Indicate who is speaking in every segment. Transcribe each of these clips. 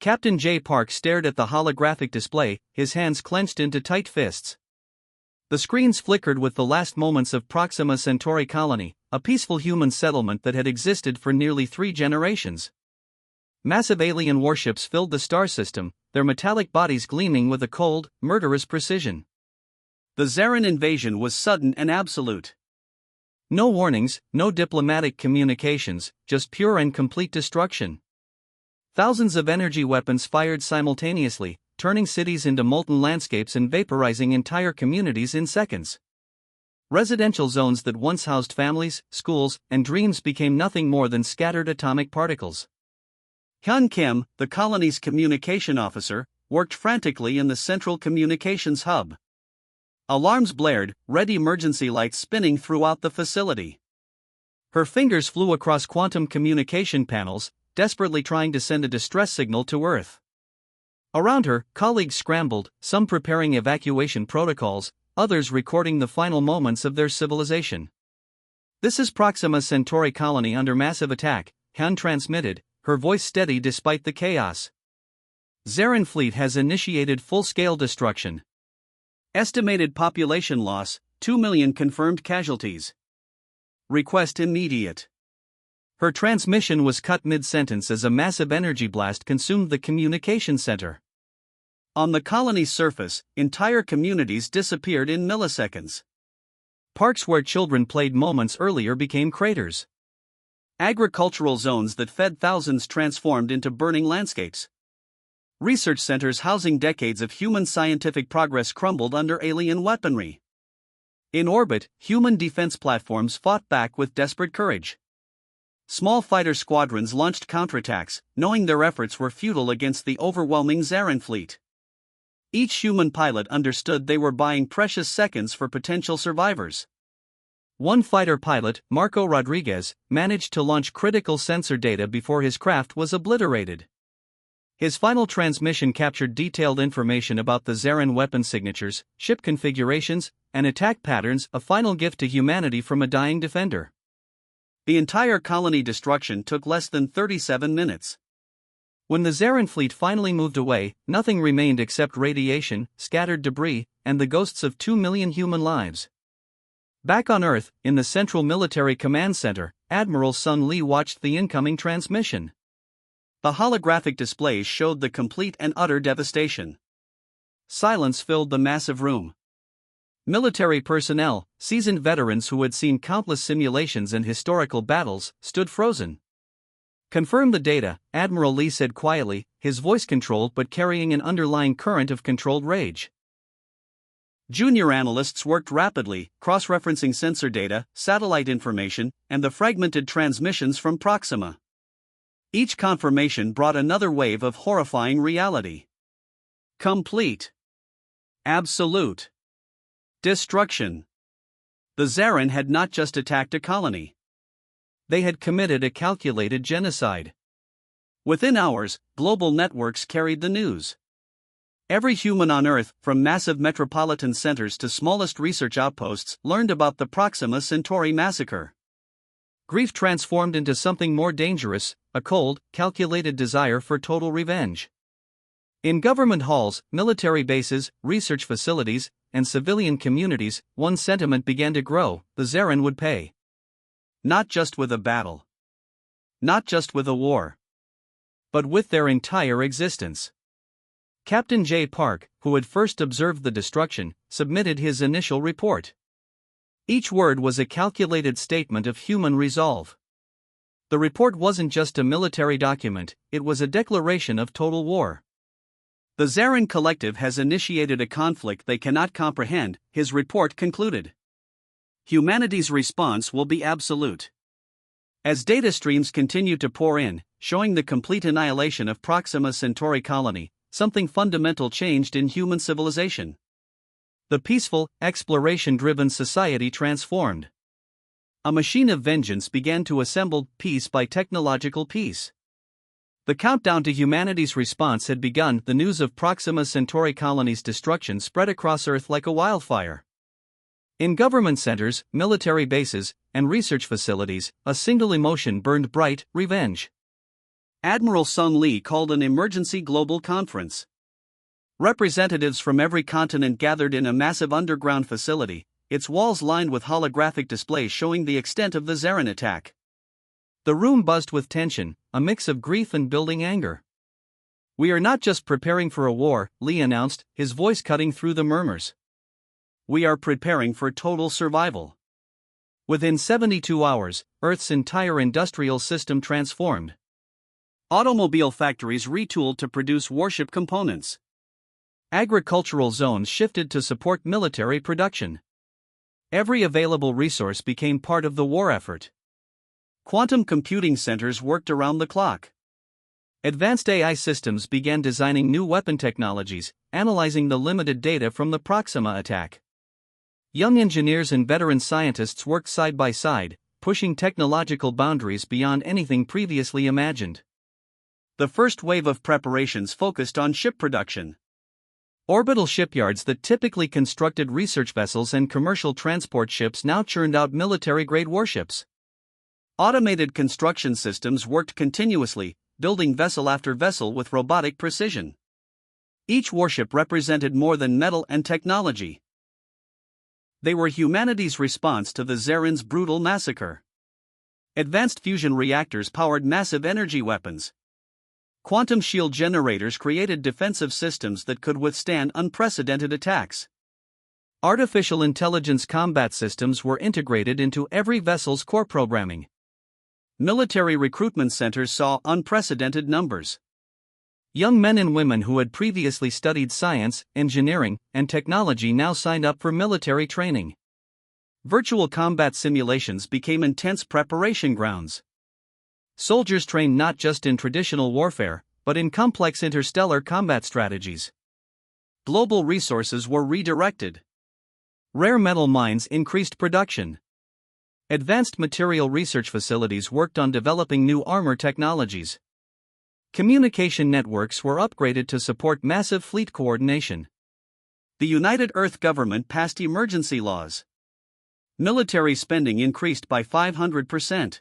Speaker 1: Captain J. Park stared at the holographic display, his hands clenched into tight fists. The screens flickered with the last moments of Proxima Centauri colony, a peaceful human settlement that had existed for nearly 3 generations. Massive alien warships filled the star system, their metallic bodies gleaming with a cold, murderous precision. The Zaran invasion was sudden and absolute. No warnings, no diplomatic communications, just pure and complete destruction. Thousands of energy weapons fired simultaneously, turning cities into molten landscapes and vaporizing entire communities in seconds. Residential zones that once housed families, schools, and dreams became nothing more than scattered atomic particles. Hyun Kim, the colony's communication officer, worked frantically in the central communications hub. Alarms blared, red emergency lights spinning throughout the facility. Her fingers flew across quantum communication panels, desperately trying to send a distress signal to Earth. Around her, colleagues scrambled, some preparing evacuation protocols, others recording the final moments of their civilization. "This is Proxima Centauri colony under massive attack," Hyun transmitted, her voice steady despite the chaos. "Zaran fleet has initiated full-scale destruction. Estimated population loss, 2 million confirmed casualties. Request immediate." Her transmission was cut mid-sentence as a massive energy blast consumed the communication center. On the colony's surface, entire communities disappeared in milliseconds. Parks where children played moments earlier became craters. Agricultural zones that fed thousands transformed into burning landscapes. Research centers housing decades of human scientific progress crumbled under alien weaponry. In orbit, human defense platforms fought back with desperate courage. Small fighter squadrons launched counterattacks, knowing their efforts were futile against the overwhelming Zaran fleet. Each human pilot understood they were buying precious seconds for potential survivors. One fighter pilot, Marco Rodriguez, managed to launch critical sensor data before his craft was obliterated. His final transmission captured detailed information about the Zaran weapon signatures, ship configurations, and attack patterns, a final gift to humanity from a dying defender. The entire colony destruction took less than 37 minutes. When the Zaran fleet finally moved away, nothing remained except radiation, scattered debris, and the ghosts of 2 million human lives. Back on Earth, in the Central Military Command Center, Admiral Sun Lee watched the incoming transmission. The holographic displays showed the complete and utter devastation. Silence filled the massive room. Military personnel, seasoned veterans who had seen countless simulations and historical battles, stood frozen. "Confirm the data," Admiral Lee said quietly, his voice controlled but carrying an underlying current of controlled rage. Junior analysts worked rapidly, cross-referencing sensor data, satellite information, and the fragmented transmissions from Proxima. Each confirmation brought another wave of horrifying reality. Complete. Absolute destruction. The Zaran had not just attacked a colony. They had committed a calculated genocide. Within hours, global networks carried the news. Every human on Earth, from massive metropolitan centers to smallest research outposts, learned about the Proxima Centauri massacre. Grief transformed into something more dangerous, a cold, calculated desire for total revenge. In government halls, military bases, research facilities, and civilian communities, one sentiment began to grow: the Zaran would pay. Not just with a battle. Not just with a war. But with their entire existence. Captain J. Park, who had first observed the destruction, submitted his initial report. Each word was a calculated statement of human resolve. The report wasn't just a military document, it was a declaration of total war. "The Zaran Collective has initiated a conflict they cannot comprehend," his report concluded. "Humanity's response will be absolute." As data streams continued to pour in, showing the complete annihilation of Proxima Centauri colony, something fundamental changed in human civilization. The peaceful, exploration-driven society transformed. A machine of vengeance began to assemble, piece by technological piece. The countdown to humanity's response had begun. The news of Proxima Centauri colony's destruction spread across Earth like a wildfire. In government centers, military bases, and research facilities, a single emotion burned bright: revenge. Admiral Sung Lee called an emergency global conference. Representatives from every continent gathered in a massive underground facility, its walls lined with holographic displays showing the extent of the Zarin attack. The room buzzed with tension, a mix of grief and building anger. "We are not just preparing for a war," Lee announced, his voice cutting through the murmurs. "We are preparing for total survival." Within 72 hours, Earth's entire industrial system transformed. Automobile factories retooled to produce warship components. Agricultural zones shifted to support military production. Every available resource became part of the war effort. Quantum computing centers worked around the clock. Advanced AI systems began designing new weapon technologies, analyzing the limited data from the Proxima attack. Young engineers and veteran scientists worked side by side, pushing technological boundaries beyond anything previously imagined. The first wave of preparations focused on ship production. Orbital shipyards that typically constructed research vessels and commercial transport ships now churned out military-grade warships. Automated construction systems worked continuously, building vessel after vessel with robotic precision. Each warship represented more than metal and technology. They were humanity's response to the Zarin's brutal massacre. Advanced fusion reactors powered massive energy weapons. Quantum shield generators created defensive systems that could withstand unprecedented attacks. Artificial intelligence combat systems were integrated into every vessel's core programming. Military recruitment centers saw unprecedented numbers. Young men and women who had previously studied science, engineering, and technology now signed up for military training. Virtual combat simulations became intense preparation grounds. Soldiers trained not just in traditional warfare, but in complex interstellar combat strategies. Global resources were redirected. Rare metal mines increased production. Advanced material research facilities worked on developing new armor technologies. Communication networks were upgraded to support massive fleet coordination. The United Earth government passed emergency laws. Military spending increased by 500%.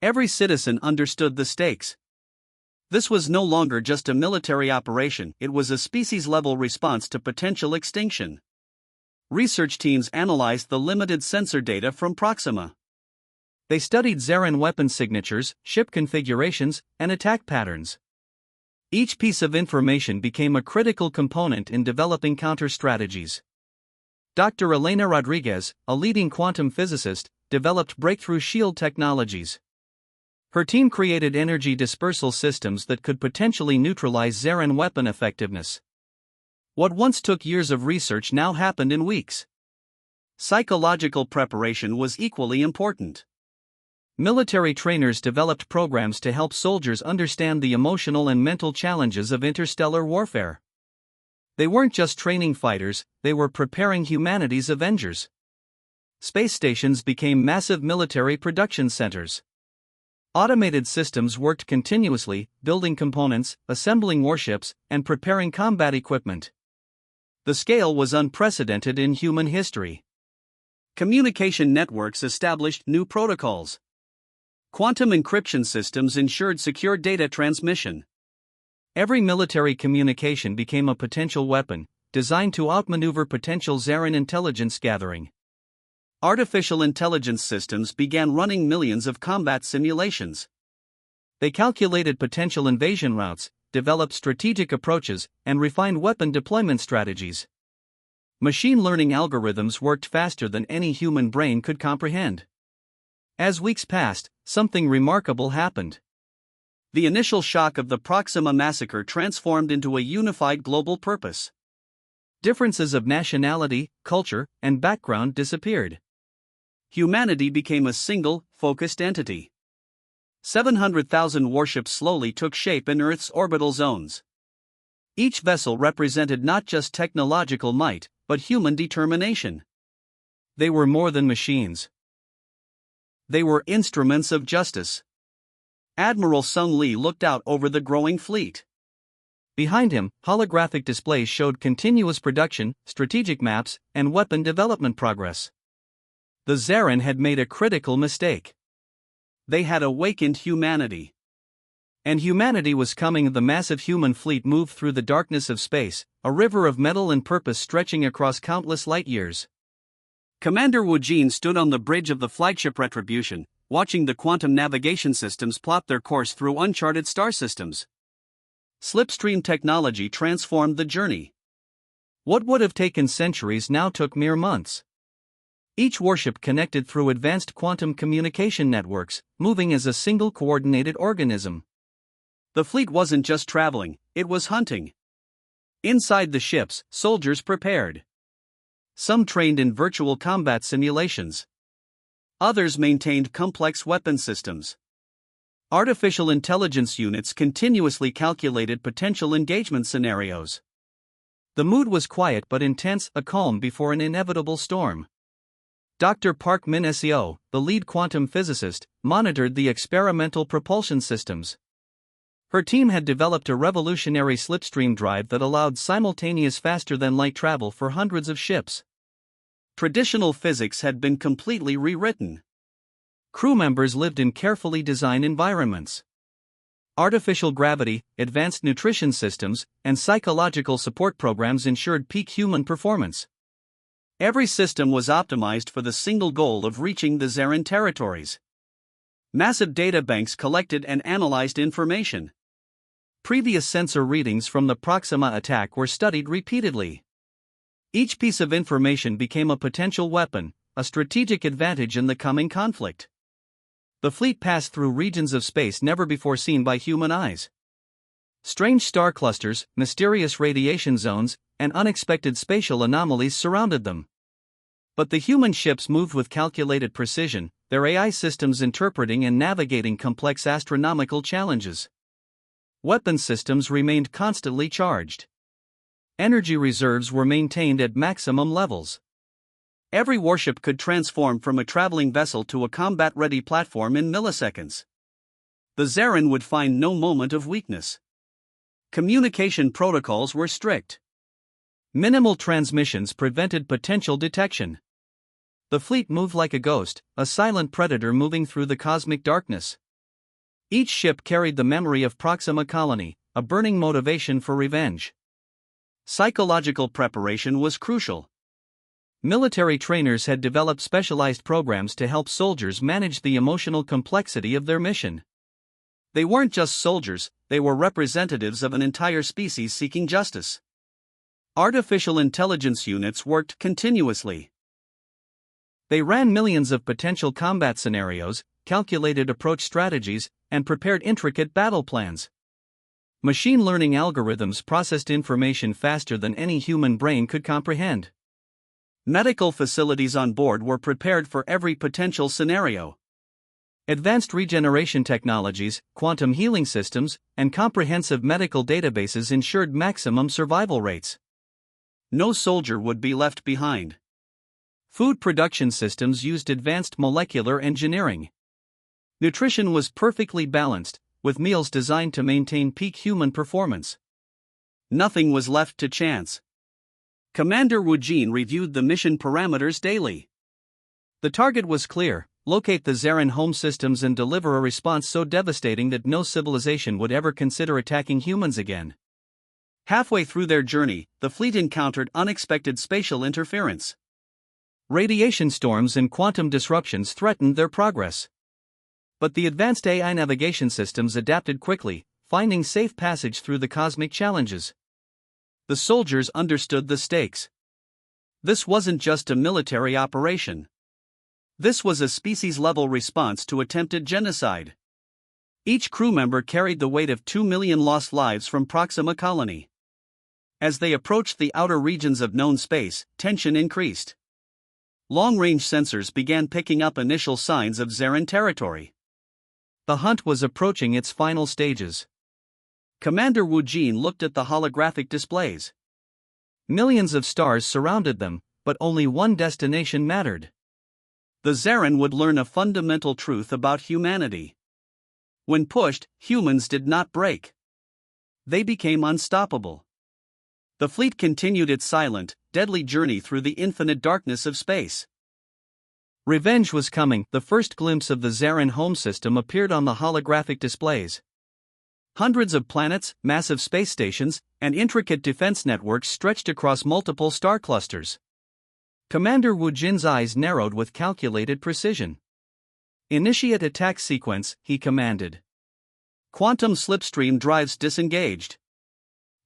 Speaker 1: Every citizen understood the stakes. This was no longer just a military operation, it was a species-level response to potential extinction. Research teams analyzed the limited sensor data from Proxima. They studied Zarin weapon signatures, ship configurations, and attack patterns. Each piece of information became a critical component in developing counter-strategies. Dr. Elena Rodriguez, a leading quantum physicist, developed breakthrough shield technologies. Her team created energy dispersal systems that could potentially neutralize Zarin weapon effectiveness. What once took years of research now happened in weeks. Psychological preparation was equally important. Military trainers developed programs to help soldiers understand the emotional and mental challenges of interstellar warfare. They weren't just training fighters, they were preparing humanity's Avengers. Space stations became massive military production centers. Automated systems worked continuously, building components, assembling warships, and preparing combat equipment. The scale was unprecedented in human history. Communication networks established new protocols. Quantum encryption systems ensured secure data transmission. Every military communication became a potential weapon, designed to outmaneuver potential Zarin intelligence gathering. Artificial intelligence systems began running millions of combat simulations. They calculated potential invasion routes, developed strategic approaches, and refined weapon deployment strategies. Machine learning algorithms worked faster than any human brain could comprehend. As weeks passed, something remarkable happened. The initial shock of the Proxima massacre transformed into a unified global purpose. Differences of nationality, culture, and background disappeared. Humanity became a single, focused entity. 700,000 warships slowly took shape in Earth's orbital zones. Each vessel represented not just technological might, but human determination. They were more than machines. They were instruments of justice. Admiral Sung Lee looked out over the growing fleet. Behind him, holographic displays showed continuous production, strategic maps, and weapon development progress. The Zarin had made a critical mistake. They had awakened humanity. And humanity was coming. The massive human fleet moved through the darkness of space, a river of metal and purpose stretching across countless light years. Commander Wu Jin stood on the bridge of the flagship Retribution, watching the quantum navigation systems plot their course through uncharted star systems. Slipstream technology transformed the journey. What would have taken centuries now took mere months. Each warship connected through advanced quantum communication networks, moving as a single coordinated organism. The fleet wasn't just traveling, it was hunting. Inside the ships, soldiers prepared. Some trained in virtual combat simulations. Others maintained complex weapon systems. Artificial intelligence units continuously calculated potential engagement scenarios. The mood was quiet but intense, a calm before an inevitable storm. Dr. Park Min-seo, the lead quantum physicist, monitored the experimental propulsion systems. Her team had developed a revolutionary slipstream drive that allowed simultaneous faster-than-light travel for hundreds of ships. Traditional physics had been completely rewritten. Crew members lived in carefully designed environments. Artificial gravity, advanced nutrition systems, and psychological support programs ensured peak human performance. Every system was optimized for the single goal of reaching the Zarin territories. Massive data banks collected and analyzed information. Previous sensor readings from the Proxima attack were studied repeatedly. Each piece of information became a potential weapon, a strategic advantage in the coming conflict. The fleet passed through regions of space never before seen by human eyes. Strange star clusters, mysterious radiation zones, and unexpected spatial anomalies surrounded them. But the human ships moved with calculated precision, their AI systems interpreting and navigating complex astronomical challenges. Weapon systems remained constantly charged. Energy reserves were maintained at maximum levels. Every warship could transform from a traveling vessel to a combat-ready platform in milliseconds. The Zarin would find no moment of weakness. Communication protocols were strict. Minimal transmissions prevented potential detection. The fleet moved like a ghost, a silent predator moving through the cosmic darkness. Each ship carried the memory of Proxima Colony, a burning motivation for revenge. Psychological preparation was crucial. Military trainers had developed specialized programs to help soldiers manage the emotional complexity of their mission. They weren't just soldiers, they were representatives of an entire species seeking justice. Artificial intelligence units worked continuously. They ran millions of potential combat scenarios, calculated approach strategies, and prepared intricate battle plans. Machine learning algorithms processed information faster than any human brain could comprehend. Medical facilities on board were prepared for every potential scenario. Advanced regeneration technologies, quantum healing systems, and comprehensive medical databases ensured maximum survival rates. No soldier would be left behind. Food production systems used advanced molecular engineering. Nutrition was perfectly balanced, with meals designed to maintain peak human performance. Nothing was left to chance. Commander Wu Jin reviewed the mission parameters daily. The target was clear: locate the Zarin home systems and deliver a response so devastating that no civilization would ever consider attacking humans again. Halfway through their journey, the fleet encountered unexpected spatial interference. Radiation storms and quantum disruptions threatened their progress. But the advanced AI navigation systems adapted quickly, finding safe passage through the cosmic challenges. The soldiers understood the stakes. This wasn't just a military operation. This was a species-level response to attempted genocide. Each crew member carried the weight of 2 million lost lives from Proxima Colony. As they approached the outer regions of known space, tension increased. Long-range sensors began picking up initial signs of Zarin territory. The hunt was approaching its final stages. Commander Wu Jin looked at the holographic displays. Millions of stars surrounded them, but only one destination mattered. The Zarin would learn a fundamental truth about humanity. When pushed, humans did not break. They became unstoppable. The fleet continued its silent, deadly journey through the infinite darkness of space. Revenge was coming. The first glimpse of the Zarin home system appeared on the holographic displays. Hundreds of planets, massive space stations, and intricate defense networks stretched across multiple star clusters. Commander Wu Jin's eyes narrowed with calculated precision. "Initiate attack sequence," he commanded. Quantum slipstream drives disengaged.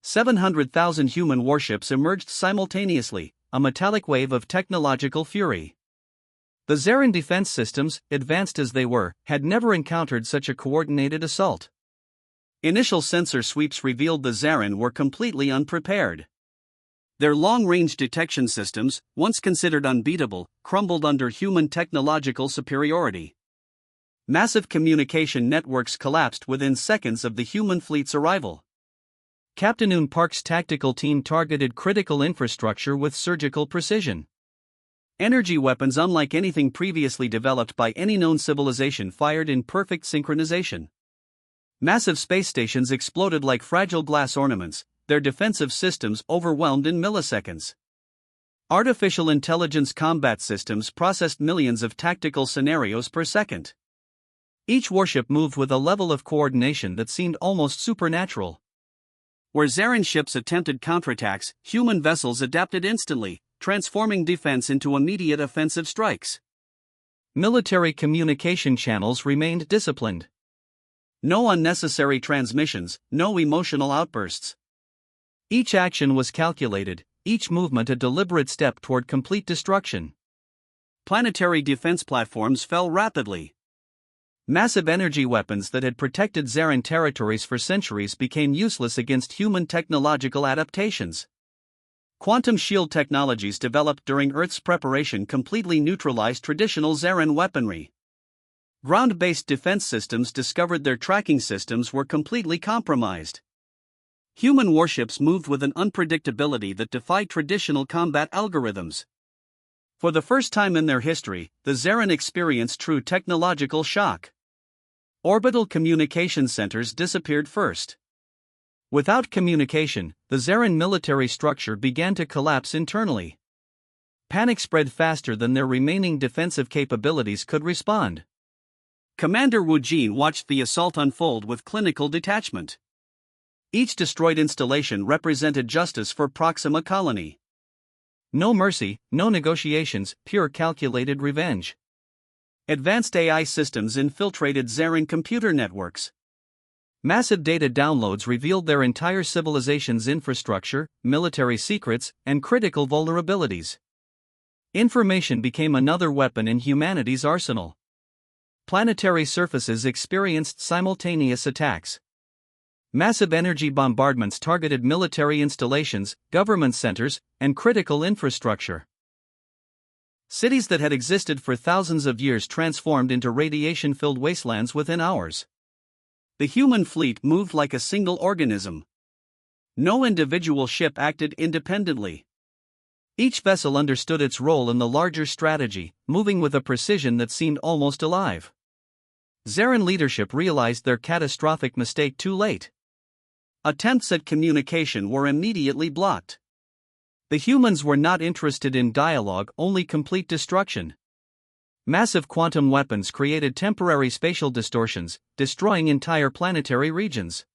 Speaker 1: 700,000 human warships emerged simultaneously, a metallic wave of technological fury. The Zarin defense systems, advanced as they were, had never encountered such a coordinated assault. Initial sensor sweeps revealed the Zarin were completely unprepared. Their long-range detection systems, once considered unbeatable, crumbled under human technological superiority. Massive communication networks collapsed within seconds of the human fleet's arrival. Captain Un Park's tactical team targeted critical infrastructure with surgical precision. Energy weapons unlike anything previously developed by any known civilization fired in perfect synchronization. Massive space stations exploded like fragile glass ornaments, their defensive systems overwhelmed in milliseconds. Artificial intelligence combat systems processed millions of tactical scenarios per second. Each warship moved with a level of coordination that seemed almost supernatural. Where Zarin ships attempted counterattacks, human vessels adapted instantly, transforming defense into immediate offensive strikes. Military communication channels remained disciplined. No unnecessary transmissions, no emotional outbursts. Each action was calculated, each movement a deliberate step toward complete destruction. Planetary defense platforms fell rapidly. Massive energy weapons that had protected Zarin territories for centuries became useless against human technological adaptations. Quantum shield technologies developed during Earth's preparation completely neutralized traditional Zarin weaponry. Ground-based defense systems discovered their tracking systems were completely compromised. Human warships moved with an unpredictability that defied traditional combat algorithms. For the first time in their history, the Zarin experienced true technological shock. Orbital communication centers disappeared first. Without communication, the Zarin military structure began to collapse internally. Panic spread faster than their remaining defensive capabilities could respond. Commander Wu Jin watched the assault unfold with clinical detachment. Each destroyed installation represented justice for Proxima Colony. No mercy, no negotiations, pure calculated revenge. Advanced AI systems infiltrated Zarin computer networks. Massive data downloads revealed their entire civilization's infrastructure, military secrets, and critical vulnerabilities. Information became another weapon in humanity's arsenal. Planetary surfaces experienced simultaneous attacks. Massive energy bombardments targeted military installations, government centers, and critical infrastructure. Cities that had existed for thousands of years transformed into radiation-filled wastelands within hours. The human fleet moved like a single organism. No individual ship acted independently. Each vessel understood its role in the larger strategy, moving with a precision that seemed almost alive. Zarin leadership realized their catastrophic mistake too late. Attempts at communication were immediately blocked. The humans were not interested in dialogue, only complete destruction. Massive quantum weapons created temporary spatial distortions, destroying entire planetary regions.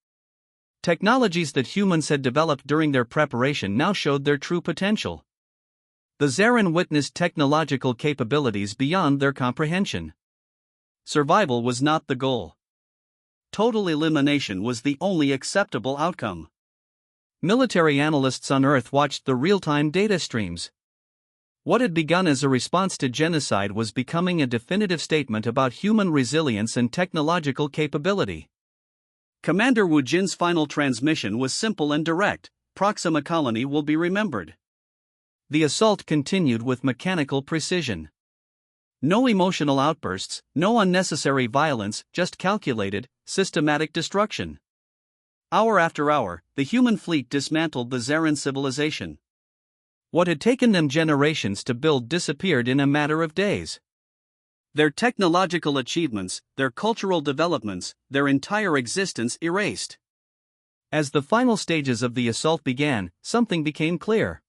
Speaker 1: Technologies that humans had developed during their preparation now showed their true potential. The Zarin witnessed technological capabilities beyond their comprehension. Survival was not the goal. Total elimination was the only acceptable outcome. Military analysts on Earth watched the real-time data streams. What had begun as a response to genocide was becoming a definitive statement about human resilience and technological capability. Commander Wu Jin's final transmission was simple and direct: Proxima Colony will be remembered. The assault continued with mechanical precision. No emotional outbursts, no unnecessary violence, just calculated, systematic destruction. Hour after hour, the human fleet dismantled the Zarin civilization. What had taken them generations to build disappeared in a matter of days. Their technological achievements, their cultural developments, their entire existence erased. As the final stages of the assault began, something became clear.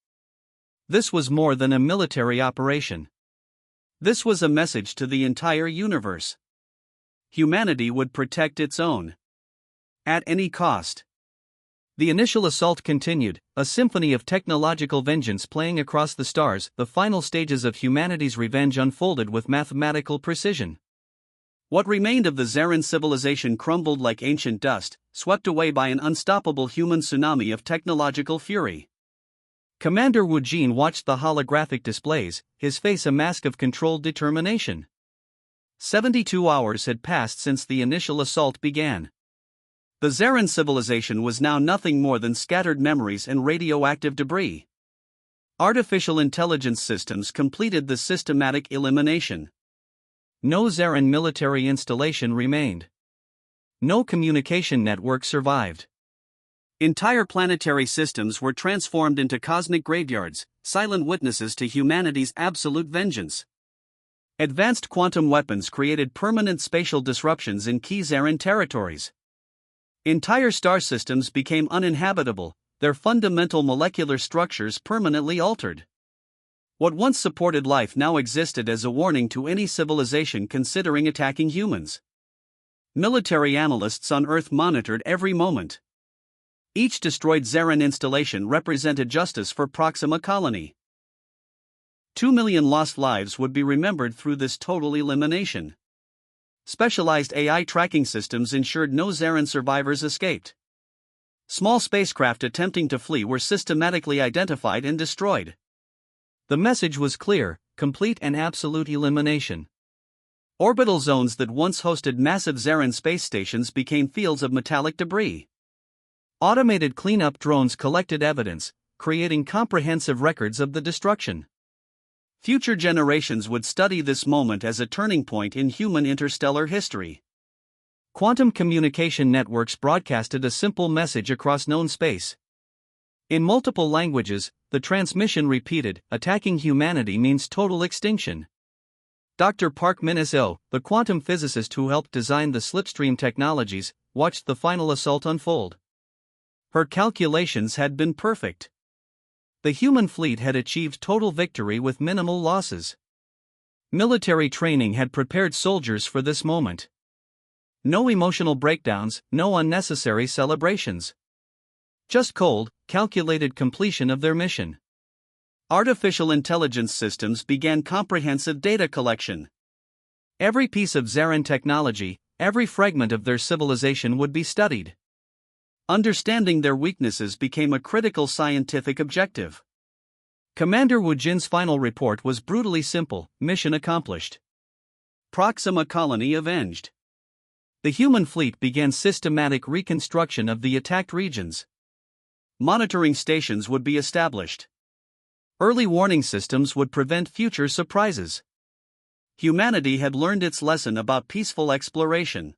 Speaker 1: This was more than a military operation. This was a message to the entire universe. Humanity would protect its own. At any cost. The initial assault continued, a symphony of technological vengeance playing across the stars. The final stages of humanity's revenge unfolded with mathematical precision. What remained of the Zarin civilization crumbled like ancient dust, swept away by an unstoppable human tsunami of technological fury. Commander Wu Jin watched the holographic displays, his face a mask of controlled determination. 72 hours had passed since the initial assault began. The Zarin civilization was now nothing more than scattered memories and radioactive debris. Artificial intelligence systems completed the systematic elimination. No Zarin military installation remained. No communication network survived. Entire planetary systems were transformed into cosmic graveyards, silent witnesses to humanity's absolute vengeance. Advanced quantum weapons created permanent spatial disruptions in key Zarin territories. Entire star systems became uninhabitable, their fundamental molecular structures permanently altered. What once supported life now existed as a warning to any civilization considering attacking humans. Military analysts on Earth monitored every moment. Each destroyed Zarin installation represented justice for Proxima Colony. 2 million lost lives would be remembered through this total elimination. Specialized AI tracking systems ensured no Zarin survivors escaped. Small spacecraft attempting to flee were systematically identified and destroyed. The message was clear: complete and absolute elimination. Orbital zones that once hosted massive Zarin space stations became fields of metallic debris. Automated cleanup drones collected evidence, creating comprehensive records of the destruction. Future generations would study this moment as a turning point in human interstellar history. Quantum communication networks broadcasted a simple message across known space. In multiple languages, the transmission repeated: attacking humanity means total extinction. Dr. Park Min-seo, the quantum physicist who helped design the slipstream technologies, watched the final assault unfold. Her calculations had been perfect. The human fleet had achieved total victory with minimal losses. Military training had prepared soldiers for this moment. No emotional breakdowns, no unnecessary celebrations. Just cold, calculated completion of their mission. Artificial intelligence systems began comprehensive data collection. Every piece of Zarin technology, every fragment of their civilization would be studied. Understanding their weaknesses became a critical scientific objective. Commander Wu Jin's final report was brutally simple: mission accomplished. Proxima Colony avenged. The human fleet began systematic reconstruction of the attacked regions. Monitoring stations would be established. Early warning systems would prevent future surprises. Humanity had learned its lesson about peaceful exploration.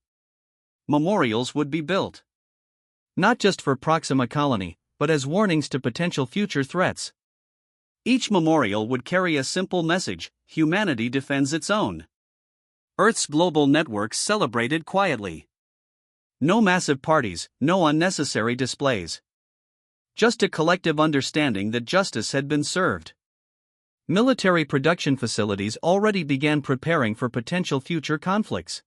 Speaker 1: Memorials would be built. Not just for Proxima Colony, but as warnings to potential future threats. Each memorial would carry a simple message: humanity defends its own. Earth's global networks celebrated quietly. No massive parties, no unnecessary displays. Just a collective understanding that justice had been served. Military production facilities already began preparing for potential future conflicts.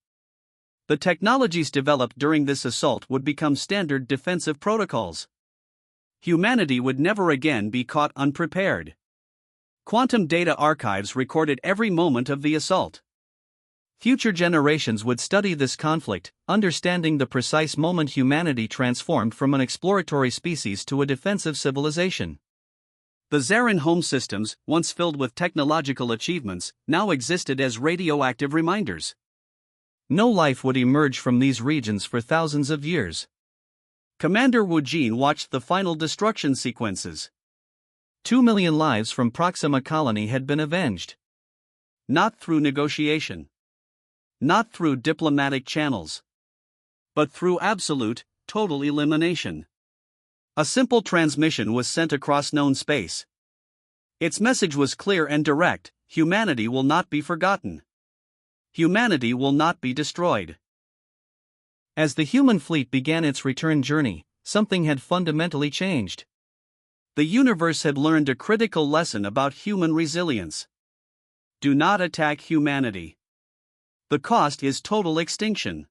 Speaker 1: The technologies developed during this assault would become standard defensive protocols. Humanity would never again be caught unprepared. Quantum data archives recorded every moment of the assault. Future generations would study this conflict, understanding the precise moment humanity transformed from an exploratory species to a defensive civilization. The Zarin home systems, once filled with technological achievements, now existed as radioactive reminders. No life would emerge from these regions for thousands of years. Commander Wu Jin watched the final destruction sequences. 2 million lives from Proxima Colony had been avenged. Not through negotiation. Not through diplomatic channels. But through absolute, total elimination. A simple transmission was sent across known space. Its message was clear and direct: humanity will not be forgotten. Humanity will not be destroyed. As the human fleet began its return journey, something had fundamentally changed. The universe had learned a critical lesson about human resilience. Do not attack humanity. The cost is total extinction.